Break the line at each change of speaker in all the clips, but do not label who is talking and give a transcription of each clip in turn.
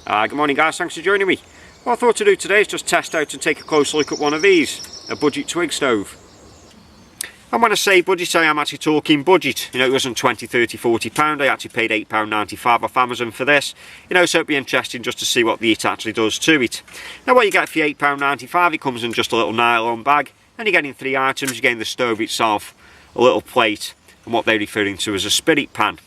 Good morning guys, thanks for joining me. What I thought to do today is just test out and take a closer look at one of these, a budget Twig stove. And when I say budget, I am actually talking budget. You know, it wasn't 20, 30, 40 pound, I actually paid £8.95 off Amazon for this. You know, so it'd be interesting just to see what the heat actually does to it. Now what you get for your £8.95, it comes in just a little nylon bag, and you're getting 3 items. You're getting the stove itself, a little plate, and what they're referring to as a spirit pan.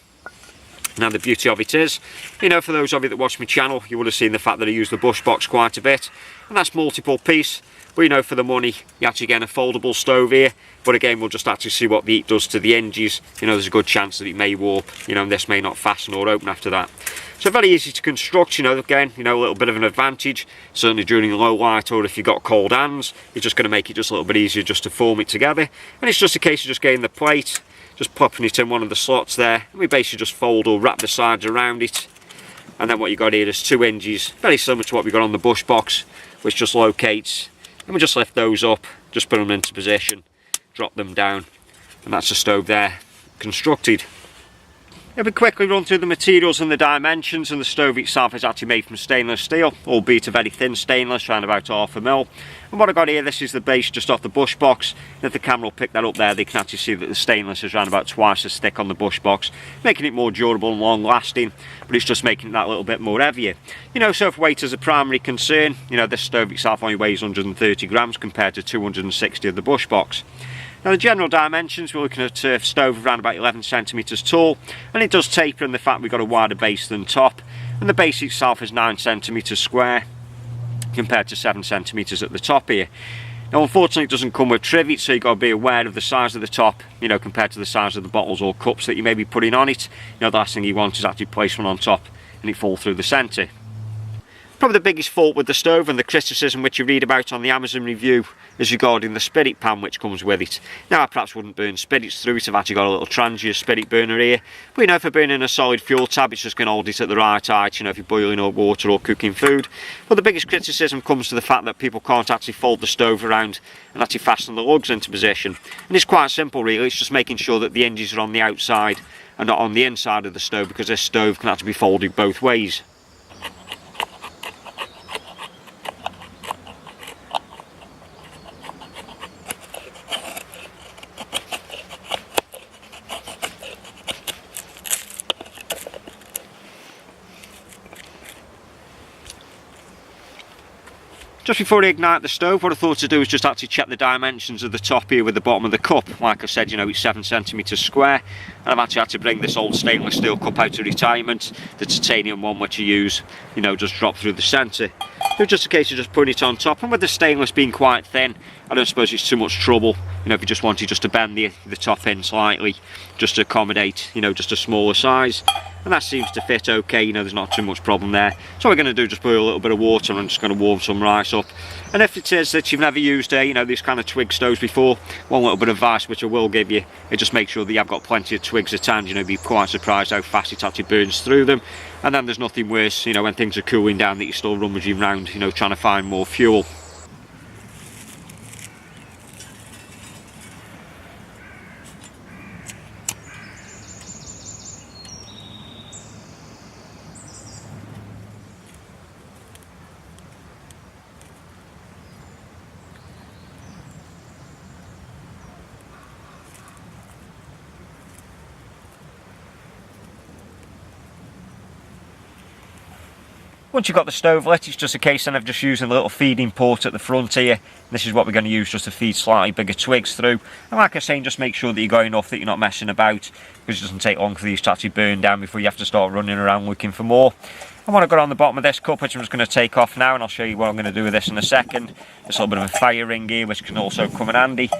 Now the beauty of it is, you know, for those of you that watch my channel, you would have seen the fact that I use the bush box quite a bit, and that's multiple piece. But you know, for the money, you actually get a foldable stove here. But again, we'll just actually see what the heat does to the hinges. You know, there's a good chance that it may warp, you know, and this may not fasten or open after that. So very easy to construct, you know, again, you know, a little bit of an advantage, certainly during low light, or if you've got cold hands, it's just going to make it just a little bit easier just to form it together. And it's just a case of just getting the plate, just popping it in one of the slots there, and we basically just fold or wrap the sides around it. And then what you got here is 2 hinges, very similar to what we got on the bush box, which just locates, and we just lift those up, just put them into position, drop them down, and that's the stove there constructed. If we quickly run through the materials and the dimensions, and the stove itself is actually made from stainless steel, albeit a very thin stainless, around about 1/2 mil. And what I got here, this is the base just off the bush box. And if the camera will pick that up there, they can actually see that the stainless is around about twice as thick on the bush box, making it more durable and long lasting, but it's just making that a little bit more heavier. You know, so if weight is a primary concern, you know, this stove itself only weighs 130 grams compared to 260 of the bush box. Now the general dimensions, we're looking at a stove around about 11 centimetres tall, and it does taper in the fact we've got a wider base than top, and the base itself is 9 centimetres square compared to 7 centimetres at the top here. Now unfortunately it doesn't come with trivets, so you've got to be aware of the size of the top, you know, compared to the size of the bottles or cups that you may be putting on it. You know, the last thing you want is actually place one on top and it fall through the centre. Probably the biggest fault with the stove and the criticism which you read about on the Amazon review is regarding the spirit pan which comes with it. Now I perhaps wouldn't burn spirits through it, I've actually got a little transient spirit burner here, but you know, for burning a solid fuel tab, it's just going to hold it at the right height, you know, if you're boiling or water or cooking food. But the biggest criticism comes to the fact that people can't actually fold the stove around and actually fasten the lugs into position. And it's quite simple really, it's just making sure that the hinges are on the outside and not on the inside of the stove, because this stove can actually be folded both ways. Just before I ignite the stove, what I thought to do is just actually check the dimensions of the top here with the bottom of the cup. Like I said, you know, it's 7 centimetres square, and I've actually had to bring this old stainless steel cup out of retirement. The titanium one which you use, you know, just drop through the centre. So it's just a case of just putting it on top, and with the stainless being quite thin, I don't suppose it's too much trouble, you know, if you just wanted just to bend the top in slightly, just to accommodate, you know, just a smaller size. And that seems to fit okay, you know, there's not too much problem there. So what we're going to do, just boil a little bit of water, and I'm just going to warm some rice up. And if it is that you've never used you know, these kind of Twig stoves before, one little bit of advice which I will give you, is just make sure that you've got plenty of twigs at hand. You know, be quite surprised how fast it actually burns through them. And then there's nothing worse, you know, when things are cooling down, that you're still rummaging around, you know, trying to find more fuel. Once you've got the stove lit, it's just a case then of just using the little feeding port at the front here. This is what we're going to use just to feed slightly bigger twigs through. And like I say, just make sure that you've got enough, that you're not messing about, because it doesn't take long for these to actually burn down before you have to start running around looking for more. And what I've got on the bottom of this cup, which I'm just going to take off now, and I'll show you what I'm going to do with this in a second. This little bit of a fire ring here, which can also come in handy.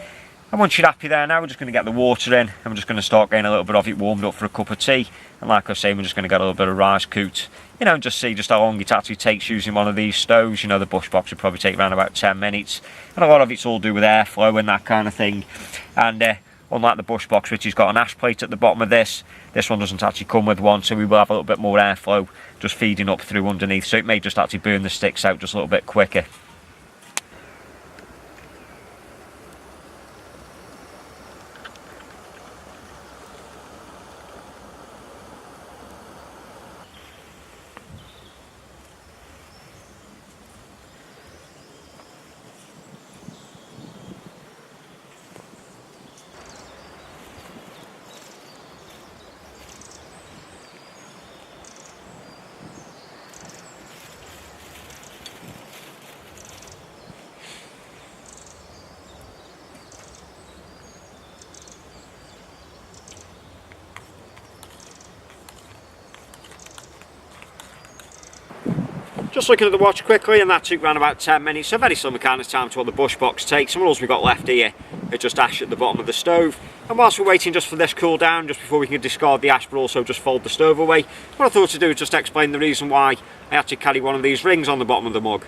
And once you're happy there now, we're just going to get the water in, and we're just going to start getting a little bit of it warmed up for a cup of tea. And like I say, we're just going to get a little bit of rice cooked, you know, and just see just how long it actually takes using one of these stoves. You know, the bush box would probably take around about 10 minutes, and a lot of it's all do with airflow and that kind of thing. And unlike the bush box, which has got an ash plate at the bottom of this one doesn't actually come with one, so we will have a little bit more airflow just feeding up through underneath, so it may just actually burn the sticks out just a little bit quicker. Just looking at the watch quickly, and that took around about 10 minutes, so very similar kind of time to what the bush box takes. And what else we got left here is just ash at the bottom of the stove. And whilst we're waiting just for this cool down, just before we can discard the ash but also just fold the stove away, what I thought to do is just explain the reason why I had to carry one of these rings on the bottom of the mug.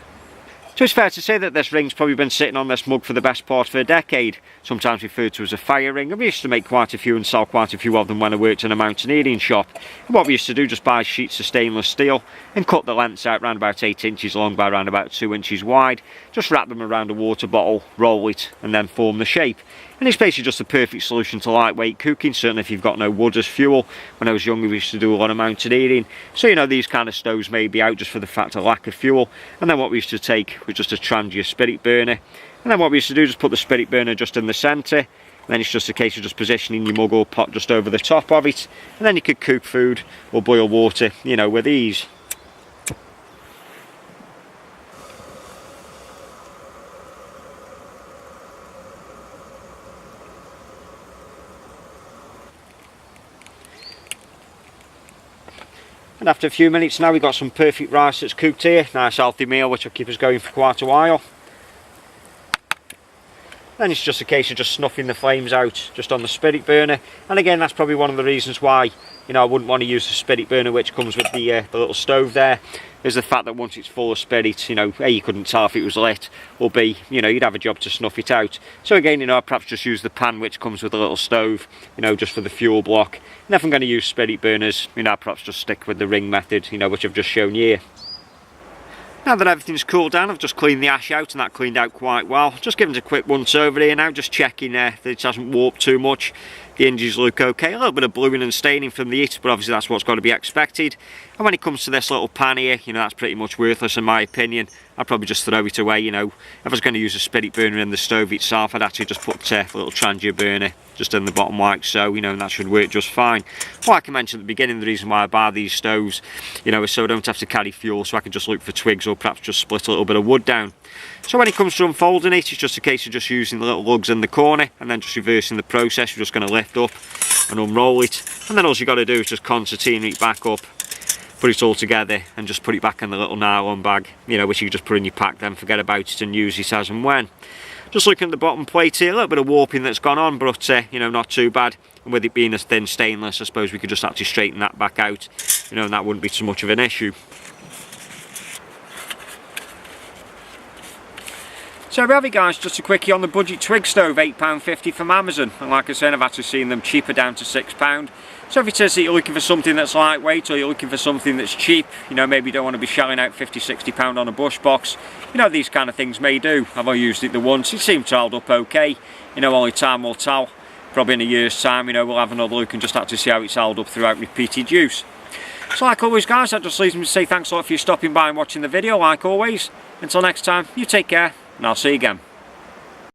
So it's fair to say that this ring's probably been sitting on this mug for the best part of a decade, sometimes referred to as a fire ring, and we used to make quite a few and sell quite a few of them when I worked in a mountaineering shop. And what we used to do, just buy sheets of stainless steel and cut the lengths out around about 8 inches long by around about 2 inches wide, just wrap them around a water bottle, roll it and then form the shape. And it's basically just the perfect solution to lightweight cooking, certainly if you've got no wood as fuel. When I was younger we used to do a lot of mountaineering, so you know these kind of stoves may be out just for the fact of lack of fuel. And then what we used to take was just a Trangia spirit burner, and then what we used to do is just put the spirit burner just in the centre, and then it's just a case of just positioning your mug or pot just over the top of it, and then you could cook food or boil water, you know, with ease. And after a few minutes now we've got some perfect rice that's cooked here, nice healthy meal which will keep us going for quite a while. Then it's just a case of just snuffing the flames out just on the spirit burner, and again that's probably one of the reasons why, you know, I wouldn't want to use the spirit burner which comes with the little stove there, is the fact that once it's full of spirit, you know, A, you couldn't tell if it was lit, or B, you know, you'd have a job to snuff it out. So again, you know, I'd perhaps just use the pan which comes with a little stove, you know, just for the fuel block. And if I'm going to use spirit burners, you know, I'd perhaps just stick with the ring method, you know, which I've just shown you. Now that everything's cooled down, I've just cleaned the ash out, and that cleaned out quite well. Just giving it a quick once over here now, just checking that it hasn't warped too much. The hinges look okay, a little bit of bluing and staining from the heat, but obviously that's what's got to be expected. And when it comes to this little pan here, you know, that's pretty much worthless in my opinion. I'd probably just throw it away, you know. If I was going to use a spirit burner in the stove itself, I'd actually just put a little Trangia burner just in the bottom like so, you know, and that should work just fine. Like I mentioned at the beginning, the reason why I buy these stoves, you know, is so I don't have to carry fuel, so I can just look for twigs or perhaps just split a little bit of wood down. So when it comes to unfolding it, it's just a case of just using the little lugs in the corner and then just reversing the process. You're just going to lift up and unroll it, and then all you got to do is just concertina it back up, put it all together and just put it back in the little nylon bag, you know, which you can just put in your pack, then forget about it and use it as and when. Just looking at the bottom plate here, a little bit of warping that's gone on, but you know, not too bad. And with it being a thin stainless, I suppose we could just actually straighten that back out, you know, and that wouldn't be too much of an issue. So there we have it guys, just a quickie on the budget Twig stove, £8.50 from Amazon, and like I said, I've actually seen them cheaper down to £6. So if it is that you're looking for something that's lightweight, or you're looking for something that's cheap, you know, maybe you don't want to be shelling out £50–60 on a bush box, you know, these kind of things may do. I've only used it the once, it seemed to hold up okay, you know, only time will tell. Probably in a year's time, you know, we'll have another look and just have to see how it's held up throughout repeated use. So like always guys, that just leaves me to say thanks a lot for you stopping by and watching the video, like always. Until next time, you take care, and I'll see you again.